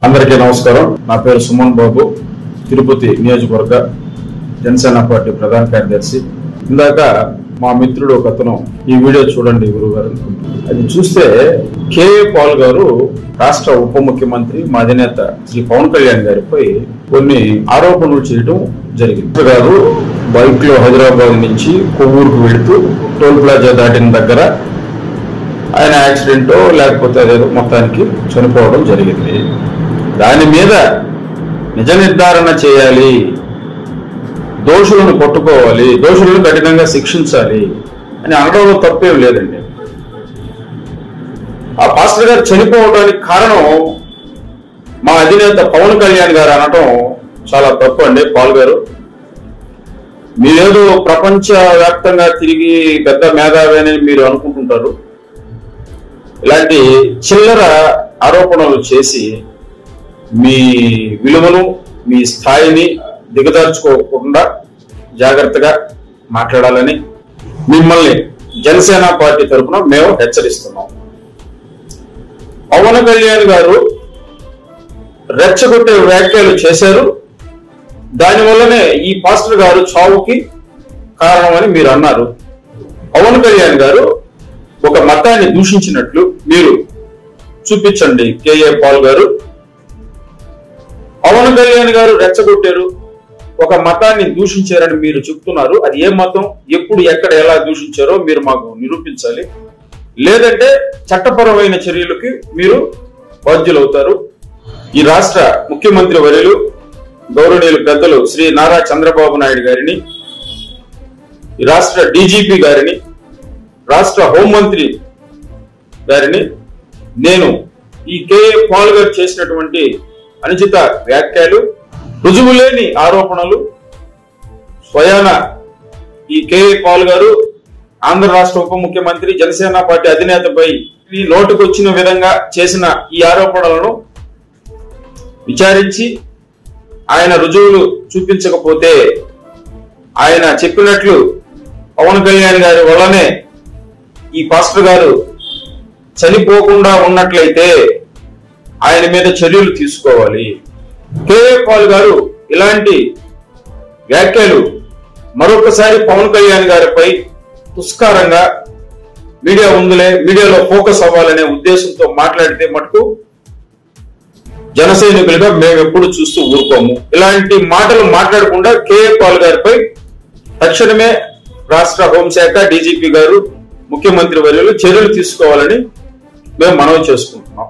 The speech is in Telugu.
అందరికీ నమస్కారం. నా పేరు సుమన్ బాబు, తిరుపతి నియోజకవర్గ జనసేన పార్టీ ప్రధాన కార్యదర్శి. ఇందాక మా మిత్రుడు ఒక అతను ఈ వీడియో చూడండి గురుగారు, అది చూస్తే కేఏ పాల్ గారు రాష్ట్ర ఉప ముఖ్యమంత్రి మా అధినేత శ్రీ పవన్ కళ్యాణ్ గారిపై కొన్ని ఆరోపణలు చేయడం జరిగింది. గారు బైక్ లో హైదరాబాద్ నుంచి కొవ్వూరుకు వెళుతూ టోల్ ప్లాజా దాటిన దగ్గర ఆయన యాక్సిడెంటో లేకపోతే అదేదో మొత్తానికి చనిపోవడం జరిగింది. దాని మీద నిజ నిర్ధారణ చేయాలి, దోషులను పట్టుకోవాలి, దోషులను కఠినంగా శిక్షించాలి అని అనడంలో తప్పేం లేదండి. ఆ పాస్టర్ గారు చనిపోవడానికి కారణం మా అధినేత పవన్ కళ్యాణ్ గారు అనటం చాలా తప్పు అండి. పాల్ గారు, మీరేదో ప్రపంచ వ్యాప్తంగా తిరిగి పెద్ద మేధావి అని మీరు అనుకుంటుంటారు. ఇలాంటి చిల్లర ఆరోపణలు చేసి మీ విలువను, మీ స్థాయిని దిగదార్చుకోకుండా జాగ్రత్తగా మాట్లాడాలని మిమ్మల్ని జనసేన పార్టీ తరఫున మేము హెచ్చరిస్తున్నాం. పవన్ కళ్యాణ్ గారు రెచ్చగొట్టే వ్యాఖ్యలు చేశారు, దానివల్లనే ఈ పాస్టర్ గారు చావుకి కారణమని మీరు అన్నారు. పవన్ కళ్యాణ్ గారు ఒక మతాన్ని దూషించినట్లు మీరు చూపించండి. కేఏ పాల్ గారు, పవన్ కళ్యాణ్ గారు రెచ్చగొట్టారు, ఒక మతాన్ని దూషించారని మీరు చెప్తున్నారు. అది ఏ మతం, ఎప్పుడు, ఎక్కడ, ఎలా దూషించారో మీరు మాకు నిరూపించాలి. లేదంటే చట్టపరమైన చర్యలకి మీరు బాధ్యులవుతారు. ఈ రాష్ట్ర ముఖ్యమంత్రి వర్యులు గౌరవనీయులు పెద్దలు శ్రీ నారా చంద్రబాబు నాయుడు గారిని, ఈ రాష్ట్ర డీజీపీ గారిని, రాష్ట్ర హోంమంత్రి గారిని నేను ఈ కేఏ పాల్ గారు చేసినటువంటి అనుచిత వ్యాఖ్యలు, రుజువులేని ఆరోపణలు, స్వయాన ఈ కేఏ పాల్ గారు ఆంధ్ర రాష్ట్ర ఉప ముఖ్యమంత్రి జనసేన పార్టీ అధినేతపై నోటుకొచ్చిన విధంగా చేసిన ఈ ఆరోపణలను విచారించి ఆయన రుజువులు చూపించకపోతే, ఆయన చెప్పినట్లు పవన్ కళ్యాణ్ గారి వల్లనే ఈ పాస్టర్ గారు చనిపోకుండా ఉన్నట్లయితే ఆయన మీద చర్యలు తీసుకోవాలి. కేఏ పాల్ గారు ఇలాంటి వ్యాఖ్యలు మరొకసారి పవన్ కళ్యాణ్ గారిపై తుస్కారంగా మీడియా ఉందిలే, మీడియాలో ఫోకస్ అవ్వాలనే ఉద్దేశంతో మాట్లాడితే మటుకు జన సైనికులుగా మేము ఎప్పుడు చూస్తూ ఊరుకోము. ఇలాంటి మాటలు మాట్లాడకుండా కేఏ పాల్ గారిపై తక్షణమే రాష్ట్ర హోంశాఖ, డీజీపీ గారు, ముఖ్యమంత్రి వర్యులు చర్యలు తీసుకోవాలని మేము మనవి చేసుకుంటున్నాం.